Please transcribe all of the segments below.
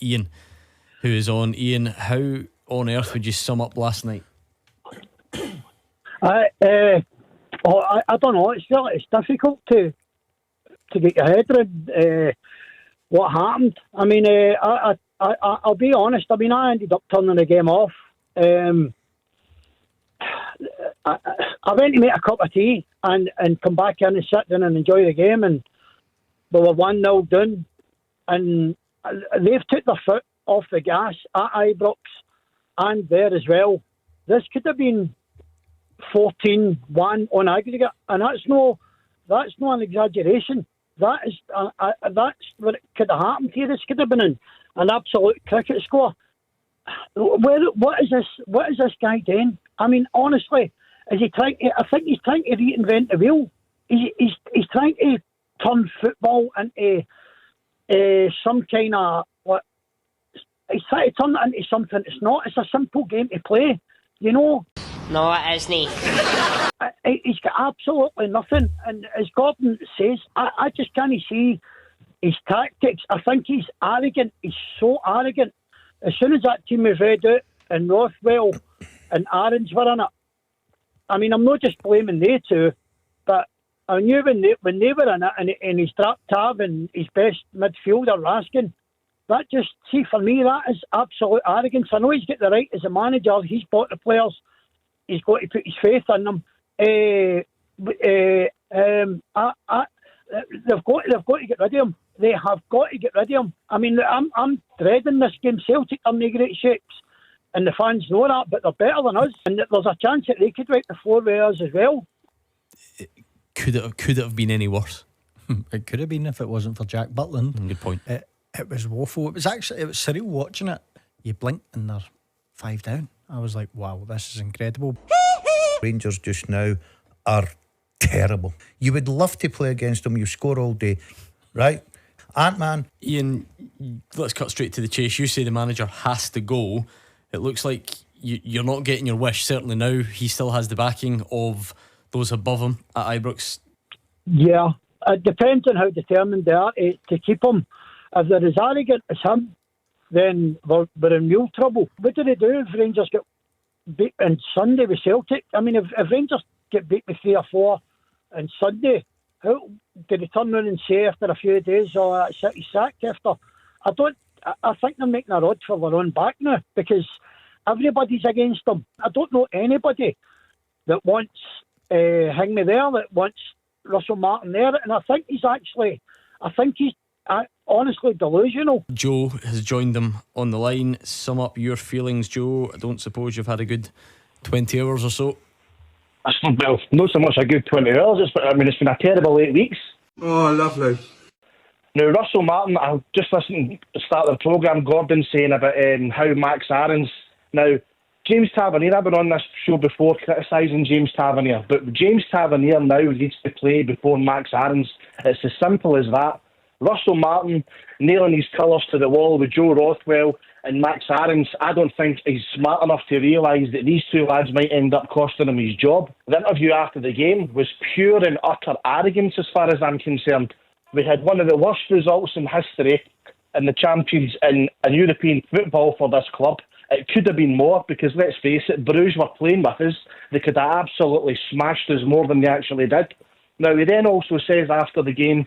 Ian, who is on. Ian, how on earth would you sum up last night? I don't know. It's difficult to get your head around what happened. I mean, I'll be honest. I mean, I ended up turning the game off. I went to make a cup of tea and come back in and sit down and enjoy the game, and we were 1-0 down, and they've took their foot off the gas at Ibrox and there as well. This could have been 14-1 on aggregate, and that's no an exaggeration. That's what it could have happened here. This could have been an absolute cricket score. What is this? What is this guy doing? I mean, honestly, is he trying? I think he's trying to reinvent the wheel. He's trying to turn football into some kind of what? He's trying to turn it into something it's not. It's a simple game to play, you know. No, it isn't. He's got absolutely nothing, and as Gordon says, I just can't see his tactics. I think he's arrogant. He's so arrogant. As soon as that team was read out and Rothwell and Aarons were in it, I mean, I'm not just blaming they two, but I knew when they were in it and he's dropped Tav and his best midfielder Raskin, that just, see, for me, that is absolute arrogance. I know he's got the right as a manager. He's bought the players. He's got to put his faith in them. They've got to get rid of him. They have got to get rid of him. I mean, I'm dreading this game. Celtic are no great shakes, and the fans know that, but they're better than us, and there's a chance that they could wipe the floor with us as well. Could it have been any worse? It could have been if it wasn't for Jack Butland. Good point. It was woeful. It was surreal watching it. You blink and they're 5 down. I was like, wow, this is incredible. Rangers just now are terrible. You would love to play against them. You score all day, right? Ant-Man. Ian, let's cut straight to the chase. You say the manager has to go. It looks like you're not getting your wish. Certainly now he still has the backing of those above him at Ibrox. Yeah, it depends on how determined they are to keep him. If they're as arrogant as him, then we're in real trouble. What do they do if Rangers get beat on Sunday with Celtic? I mean, if Rangers get beat with 3 or 4 on Sunday, how do they turn around and say after a few days, oh, that City's sacked after? I think they're making a rod for their own back now, because everybody's against them. I don't know anybody that wants Hingme there, that wants Russell Martin there, and I think he's honestly delusional. Joe has joined them on the line. Sum up your feelings, Joe. I don't suppose you've had a good 20 hours or so. Well, not so much a good 20 hours. It's been a terrible 8 weeks. Oh, lovely. Now, Russell Martin, I just listened to the start of the programme, Gordon saying about how Max Aarons. Now, James Tavernier, I've been on this show before criticising James Tavernier, but James Tavernier now needs to play before Max Aarons. It's as simple as that. Russell Martin nailing his colours to the wall with Joe Rothwell and Max Aarons, I don't think he's smart enough to realise that these two lads might end up costing him his job. The interview after the game was pure and utter arrogance as far as I'm concerned. We had one of the worst results in history in the Champions in European football for this club. It could have been more because, let's face it, Bruges were playing with us. They could have absolutely smashed us more than they actually did. Now, he then also says after the game,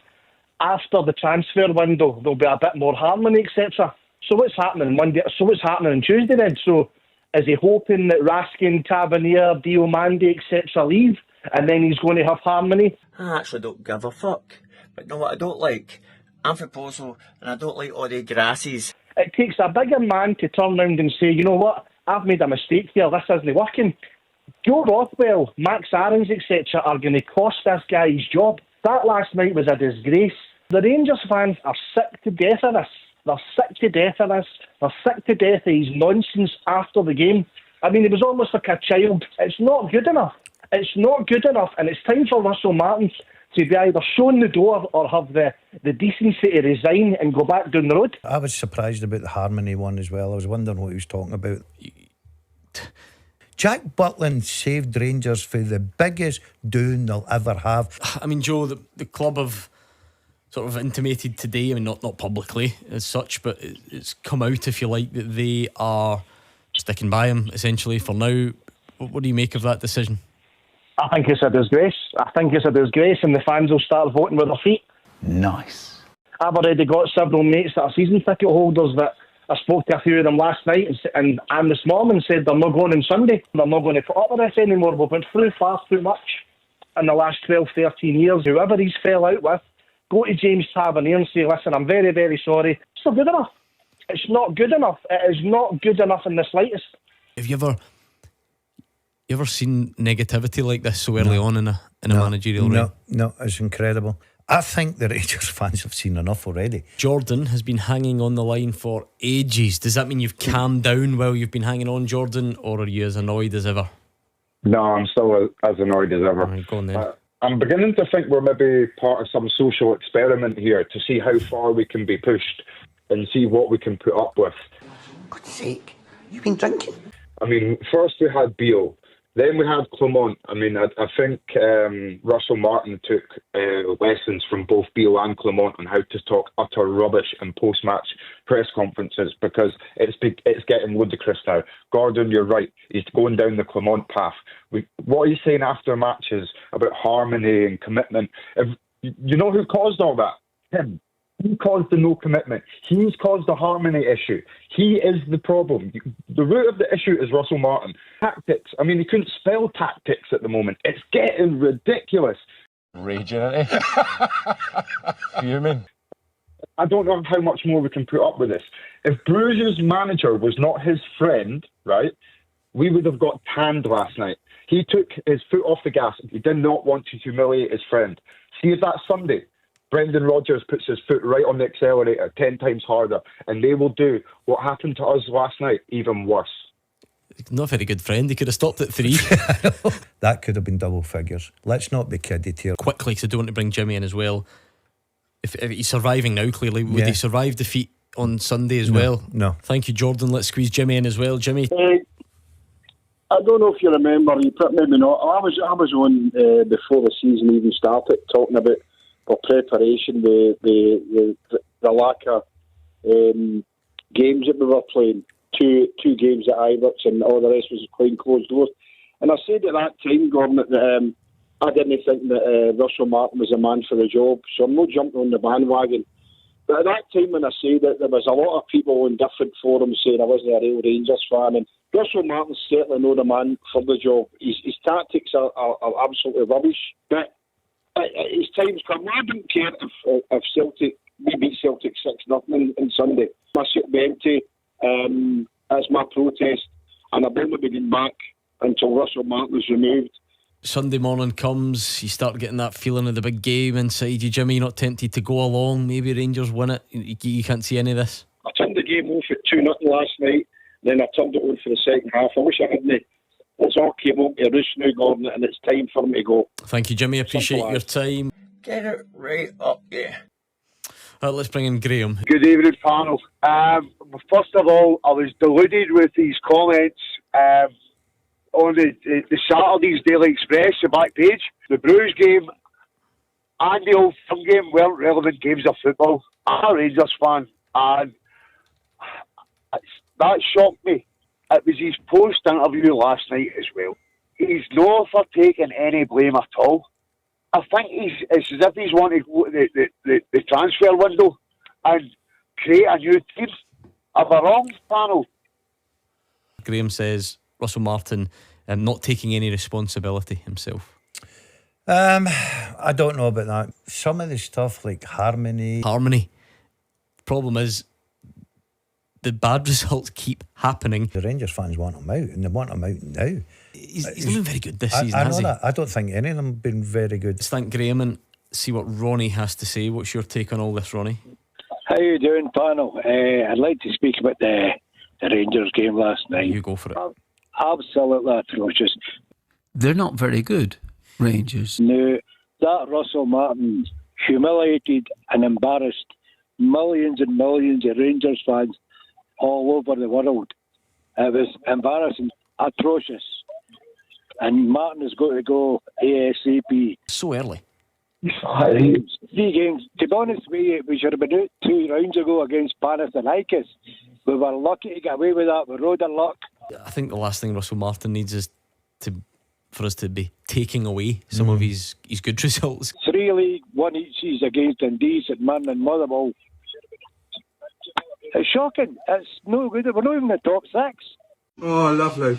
after the transfer window, there'll be a bit more harmony, etc. So what's happening Monday? So what's happening on Tuesday then? So is he hoping that Raskin, Tavernier, Diomande, etc. leave, and then he's going to have harmony? I actually don't give a fuck. But you know what I don't like? Amphiposo, and I don't like all the grasses. It takes a bigger man to turn round and say, you know what, I've made a mistake here, this isn't working. Joe Rothwell, Max Aarons, etc. are going to cost this guy his job. That last night was a disgrace. The Rangers fans are sick to death of this. They're sick to death of this. They're sick to death of his nonsense after the game. I mean, it was almost like a child. It's not good enough. It's not good enough, and it's time for Russell Martin to be either shown the door or have the decency to resign and go back down the road. I was surprised about the harmony one as well. I was wondering what he was talking about. Jack Butland saved Rangers for the biggest doing they'll ever have. I mean, Joe, the club have sort of intimated today. I mean, not publicly as such, but it's come out, if you like, that they are sticking by him essentially for now. What do you make of that decision? I think it's a disgrace. And the fans will start voting with their feet. Nice. I've already got several mates that are season ticket holders that I spoke to a few of them last night and this morning said they're not going on Sunday. They're not going to put up with this anymore. We've been through far too much in the last 12, 13 years. Whoever he's fell out with, go to James Tavernier and say, listen, I'm very, very sorry. It's not good enough. It's not good enough. It is not good enough in the slightest. Have you ever seen negativity like this so early on in a managerial reign? No, it's incredible. I think the Rangers fans have seen enough already. Jordan has been hanging on the line for ages. Does that mean you've calmed down while you've been hanging on, Jordan, or are you as annoyed as ever? No, I'm still as annoyed as ever. Right, go on then. I'm beginning to think we're maybe part of some social experiment here to see how far we can be pushed and see what we can put up with. God's sake, you've been drinking? I mean, first we had Beale, then we had Clement. I mean, I think Russell Martin took lessons from both Beale and Clement on how to talk utter rubbish in post-match press conferences, because it's getting ludicrous now. Gordon, you're right. He's going down the Clement path. What he's saying after matches about harmony and commitment. You know who caused all that? Him. He caused the no commitment. He's caused the harmony issue. He is the problem. The root of the issue is Russell Martin. Tactics. I mean, he couldn't spell tactics at the moment. It's getting ridiculous. Raging, isn't he? Fuming. I don't know how much more we can put up with this. If Bruges' manager was not his friend, right, we would have got tanned last night. He took his foot off the gas. He did not want to humiliate his friend. See if that Sunday Brendan Rodgers puts his foot right on the accelerator 10 times harder, and they will do what happened to us last night even worse. Not a very good friend. He could have stopped at 3. That could have been double figures. Let's not be kidded here. Quickly, because I don't want to bring Jimmy in as well. If he's surviving now, clearly, would he survive defeat on Sunday as well? No. Thank you, Jordan. Let's squeeze Jimmy in as well. Jimmy. I don't know if you remember, maybe not. I was on before the season even started talking about for preparation, the lack of games that we were playing, two games at Ibrox and all the rest was behind closed doors. And I said at that time, Gordon, that I didn't think that Russell Martin was a man for the job, so I'm not jumping on the bandwagon. But at that time when I said that, there was a lot of people in different forums saying I wasn't a real Rangers fan, and Russell Martin's certainly not the man for the job. His tactics are absolutely rubbish. But his time's come. I don't care if Celtic, we beat Celtic 6-0 on Sunday. My seat will be empty. That's my protest, and I won't be getting back until Russell Martin is removed. Sunday morning comes, you start getting that feeling of the big game inside you, Jimmy. You're not tempted to go along. Maybe Rangers win it. You can't see any of this. I turned the game off at 2-0 last night, then I turned it on for the second half. I wish I hadn't. It's all came up to roost now, Gordon, and it's time for me to go. Thank you, Jimmy. Appreciate your time. Get it right up, yeah. Let's bring in Graham. Good evening, panel. First of all, I was deluded with these comments on the Saturday's Daily Express, the back page. The Bruges game and the Old Firm game weren't relevant games of football. I'm a Rangers fan, and that shocked me. It was his post-interview last night as well. He's not for taking any blame at all. I think it's as if he's wanted to go to the transfer window and create a new team. Am I wrong, panel? Graham says Russell Martin not taking any responsibility himself. I don't know about that. Some of the stuff like harmony. Problem is, the bad results keep happening. The Rangers fans want him out, and they want him out now. He's not been very good this season, I know has he? that. I don't think any of them have been very good. Let's thank Graham and see what Ronnie has to say. What's your take on all this, Ronnie? How you doing, panel? I'd like to speak about the Rangers game last night. You go for it. Absolutely atrocious. They're not very good, Rangers. No, that Russell Martin humiliated and embarrassed millions and millions of Rangers fans all over the world. It was embarrassing, atrocious. And Martin has got to go ASAP. So early. Three games. To be honest with you, we should have been out 2 rounds ago against Panathinaikos. We were lucky to get away with that. We rode our luck. I think the last thing Russell Martin needs is for us to be taking away some of his good results. 3 league, 1 each season against Dundee, St Mirren and Motherwell. It's shocking. It's no good. We're not even in the top 6. Oh, lovely.